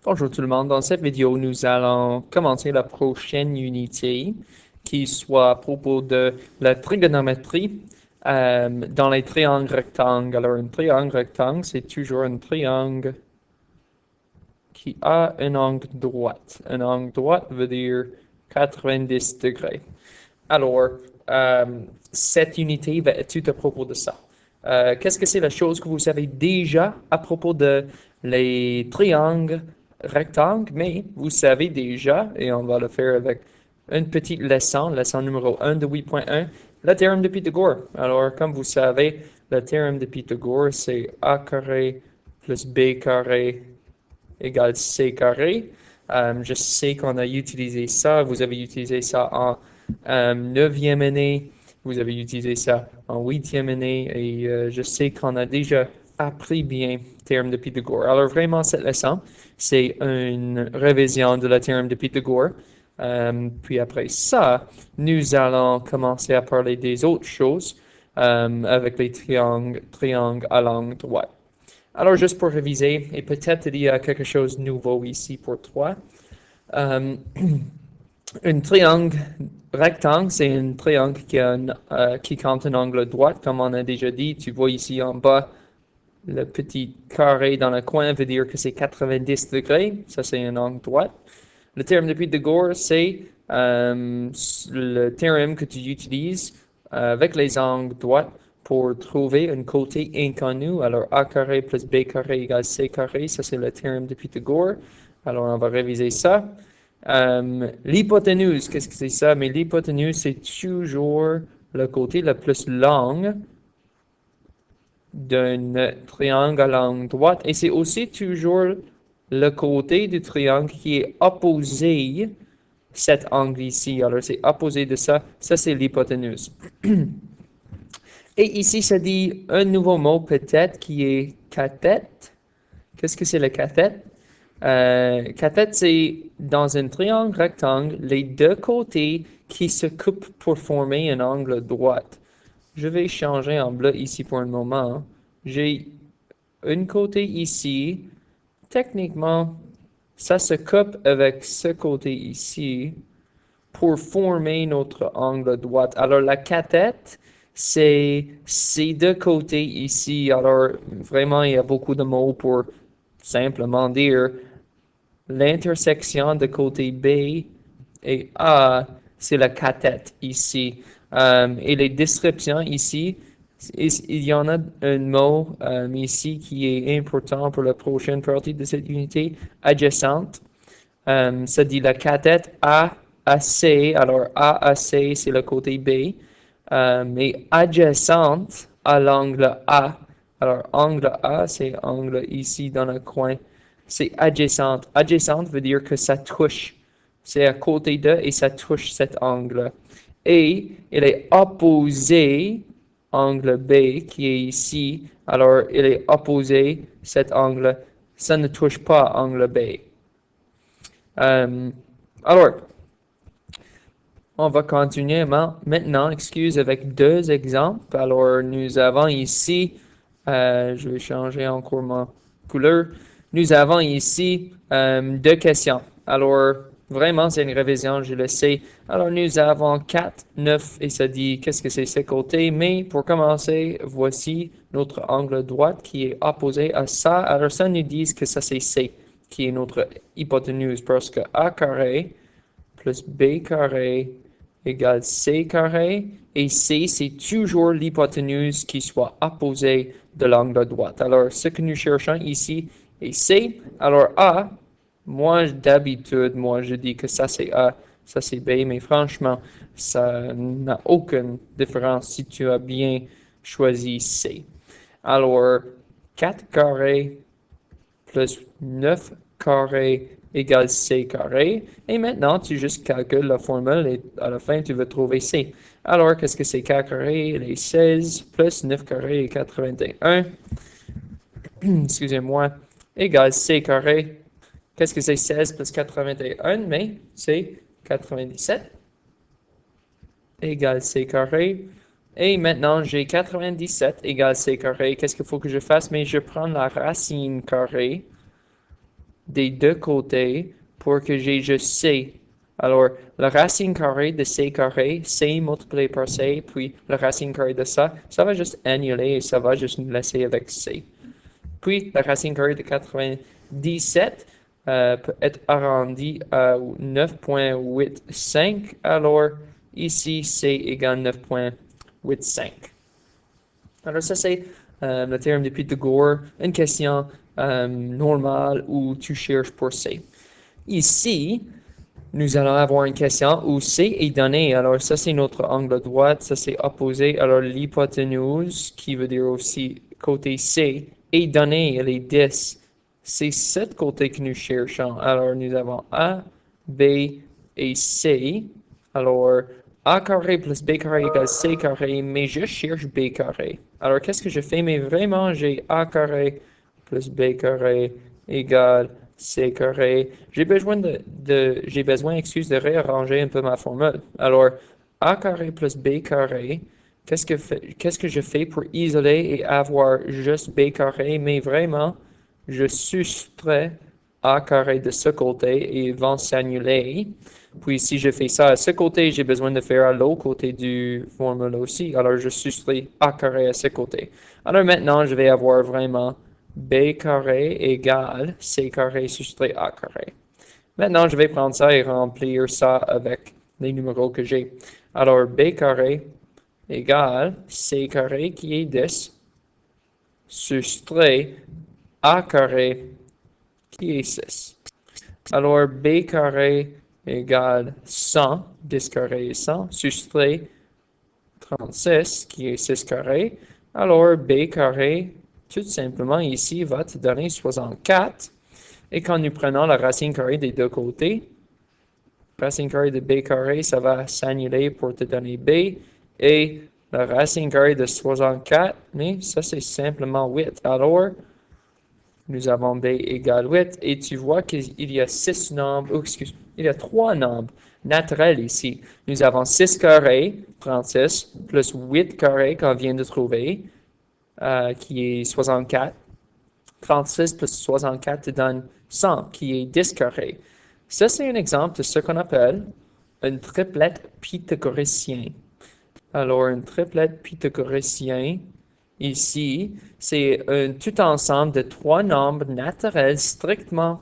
Bonjour tout le monde. Dans cette vidéo, nous allons commencer la prochaine unité qui soit à propos de la trigonométrie dans les triangles rectangles. Alors, un triangle rectangle, c'est toujours un triangle qui a un angle droit. Un angle droit veut dire 90 degrés. Alors, euh, cette unité va être tout à propos de ça. Qu'est-ce que c'est la chose que vous savez déjà à propos de les triangles rectangles, mais vous savez déjà, et on va le faire avec une petite leçon numéro 1 de 8.1, le théorème de Pythagore. Alors, comme vous savez, le théorème de Pythagore, c'est a carré plus b carré égale c carré. Je sais qu'on a utilisé ça, vous avez utilisé ça en 9e année, vous avez utilisé ça en 8e année, et je sais qu'on a déjà appris bien le théorème de Pythagore. Alors vraiment, cette leçon, c'est une révision de la théorème de Pythagore. Puis après ça, nous allons commencer à parler des autres choses avec les triangles à l'angle droit. Alors, juste pour réviser, et peut-être il y a quelque chose de nouveau ici pour toi. Euh, un triangle rectangle, c'est un triangle qui compte un angle droit, comme on a déjà dit. Tu vois ici en bas, le petit carré dans le coin veut dire que c'est 90 degrés. Ça, c'est un angle droit. Le théorème de Pythagore, c'est le théorème que tu utilises avec les angles droits pour trouver un côté inconnu. Alors, a carré plus b carré égale c carré, ça c'est le théorème de Pythagore. Alors, on va réviser ça. L'hypoténuse, qu'est-ce que c'est ça? Mais l'hypoténuse, c'est toujours le côté le plus long d'un triangle à l'angle droite. Et c'est aussi toujours le côté du triangle qui est opposé cet angle ici. Alors, c'est opposé de ça. Ça, c'est l'hypoténuse. Et ici, ça dit un nouveau mot peut-être qui est cathète. Qu'est-ce que c'est le cathète? Cathète, c'est dans un triangle rectangle, les deux côtés qui se coupent pour former un angle droit. Je vais changer en bleu ici pour un moment. J'ai un côté ici. Techniquement, ça se coupe avec ce côté ici pour former notre angle droit. Alors, la cathète, c'est ces deux côtés ici. Alors, vraiment, il y a beaucoup de mots pour simplement dire l'intersection de côté B et A, c'est la cathète ici. Et les descriptions ici, il y en a un mot ici qui est important pour la prochaine partie de cette unité, adjacente. Ça dit la cathète AAC. Alors AAC, c'est le côté B. Mais adjacente à l'angle A. Alors angle A, c'est angle ici dans le coin. C'est adjacente. Adjacente veut dire que ça touche. C'est à côté de et ça touche cet angle. Et il est opposé angle B qui est ici. Alors il est opposé cet angle. Ça ne touche pas angle B. Euh, alors, on va continuer maintenant, avec deux exemples. Alors, nous avons ici, je vais changer encore ma couleur. Nous avons ici deux questions. Alors, vraiment, c'est une révision, je le sais. Alors, nous avons 4, 9, et ça dit qu'est-ce que c'est ce côté. Mais pour commencer, voici notre angle droit qui est opposé à ça. Alors, ça nous dit que ça c'est C, qui est notre hypoténuse, parce que A carré plus B carré égale C carré, et C, c'est toujours l'hypoténuse qui soit opposée de l'angle droit. Alors, ce que nous cherchons ici est C. Alors, A, d'habitude, je dis que ça c'est A, ça c'est B, mais franchement, ça n'a aucune différence si tu as bien choisi C. Alors, 4 carré plus 9 carré égale C carré. Et maintenant, tu juste calcules la formule et à la fin, tu vas trouver C. Alors, qu'est-ce que c'est 4 carré? Il est 16 plus 9 carré est 81. Excusez-moi. Égale C carré. Qu'est-ce que c'est 16 plus 81? Mais c'est 97. Égale C carré. Et maintenant, j'ai 97 égale C carré. Qu'est-ce qu'il faut que je fasse? Mais je prends la racine carrée des deux côtés pour que j'ai juste C. Alors, la racine carrée de C carré, C multiplié par C, puis la racine carrée de ça va juste annuler et ça va juste nous laisser avec C. Puis, la racine carrée de 97 peut être arrondie à 9,85. Alors, ici, C égale 9,85. Alors, ça, c'est le théorème de Pythagore, une question normale où tu cherches pour C. Ici, nous allons avoir une question où C est donné. Alors, ça, c'est notre angle droit. Ça, c'est opposé. Alors, l'hypoténuse, qui veut dire aussi côté C, est donné. Elle est 10. C'est ce côté que nous cherchons. Alors, nous avons A, B et C. Alors, A carré plus B carré égale C carré, mais je cherche B carré. Alors, qu'est-ce que je fais? Mais vraiment, j'ai A carré plus B carré égale C carré. J'ai besoin de réarranger un peu ma formule. Alors, A carré plus B carré, qu'est-ce que je fais pour isoler et avoir juste B carré? Mais vraiment, je soustrais A carré de ce côté et ils vont s'annuler. Puis si je fais ça à ce côté, j'ai besoin de faire à l'autre côté du formule aussi. Alors je soustrais A carré à ce côté. Alors maintenant, je vais avoir vraiment B carré égale C carré soustrait A carré. Maintenant, je vais prendre ça et remplir ça avec les numéros que j'ai. Alors B carré égale C carré qui est 10 soustrait A carré qui est 6. Alors B carré égale 100, 10 carré est 100, soustrait 36 qui est 6 carré. Alors B carré, tout simplement ici, va te donner 64. Et quand nous prenons la racine carrée des deux côtés, racine carrée de B carré, ça va s'annuler pour te donner B. Et la racine carrée de 64, mais ça c'est simplement 8. Alors, nous avons B égale 8 et tu vois qu'il y a 6 nombres, il y a 3 nombres naturels ici. Nous avons 6 carré, 36, plus 8 carré qu'on vient de trouver, qui est 64. 36 plus 64 te donne 100, qui est 10 carré. Ça, c'est un exemple de ce qu'on appelle une triplette pythagoricien. Alors, une triplette pythagoricien, ici, c'est un tout ensemble de 3 nombres naturels strictement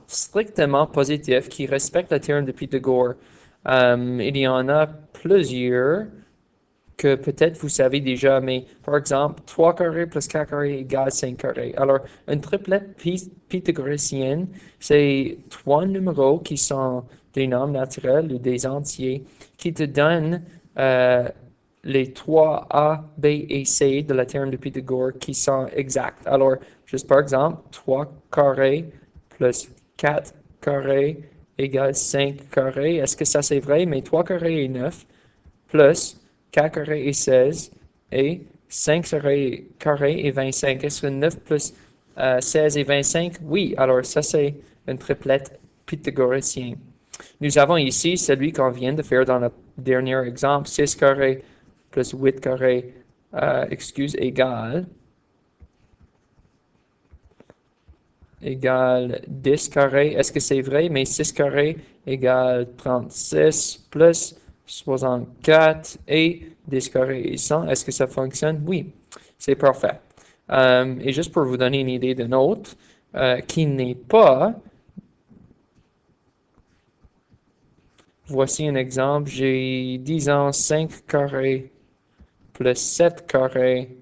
positifs qui respectent le théorème de Pythagore. Il y en a plusieurs que peut-être vous savez déjà, mais par exemple, 3 carrés plus 4 carrés égale 5 carrés. Alors, une triplette pythagoricienne, c'est 3 numéros qui sont des nombres naturels ou des entiers qui te donnent les 3 A, B et C de la théorème de Pythagore qui sont exacts. Alors, juste par exemple, 3 carrés plus 4 carrés égale 5 carrés. Est-ce que ça c'est vrai? Mais 3 carrés est 9 plus 4 carrés est 16 et 5 carrés est 25. Est-ce que 9 plus 16 est 25? Oui, alors ça c'est une triplette pythagoricienne. Nous avons ici celui qu'on vient de faire dans le dernier exemple, 6 carrés plus 8 carrés, égale 10 carrés. Est-ce que c'est vrai? Mais 6 carrés égale 36 plus 64 et 10 carrés et 100. Est-ce que ça fonctionne? Oui, c'est parfait. Et juste pour vous donner une idée d'un autre, qui n'est pas, voici un exemple, j'ai, disons, 5 carrés plus 7 carrés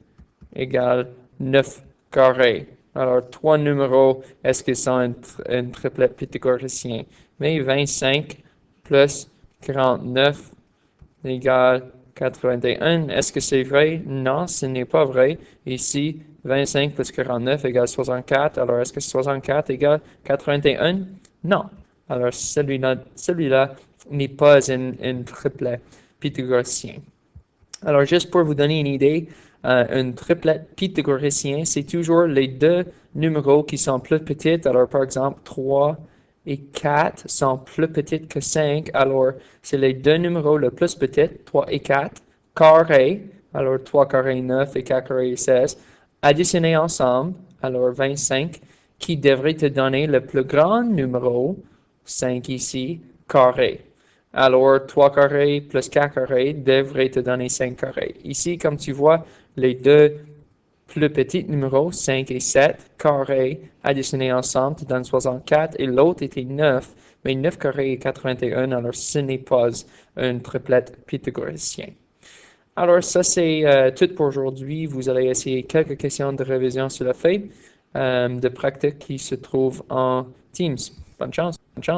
égale 9 carrés. Alors, 3 numéros, est-ce qu'ils sont une triplette pythagoricien? Mais 25 plus 49 égale 81. Est-ce que c'est vrai? Non, ce n'est pas vrai. Ici, 25 plus 49 égale 64. Alors, est-ce que 64 égale 81? Non. Alors, celui-là n'est pas une triplet pythagoricien. Alors, juste pour vous donner une idée, une triplette pythagoricien, c'est toujours les deux numéros qui sont plus petits. Alors, par exemple, 3 et 4 sont plus petits que 5. Alors, c'est les deux numéros les plus petits, 3 et 4, carrés. Alors, 3 carrés 9 et 4 carrés 16, additionnés ensemble. Alors, 25. qui devrait te donner le plus grand numéro, 5 ici, carré. Alors, 3 carrés plus 4 carrés devrait te donner 5 carrés. Ici, comme tu vois, les deux plus petits numéros, 5 et 7 carrés, additionnés ensemble te donnent 64 et l'autre était 9, mais 9 carrés est 81, alors ce n'est pas un triplette pythagoricien. Alors, ça, c'est tout pour aujourd'hui. Vous allez essayer quelques questions de révision sur la feuille de pratique qui se trouve en Teams. Bonne chance. Bonne chance.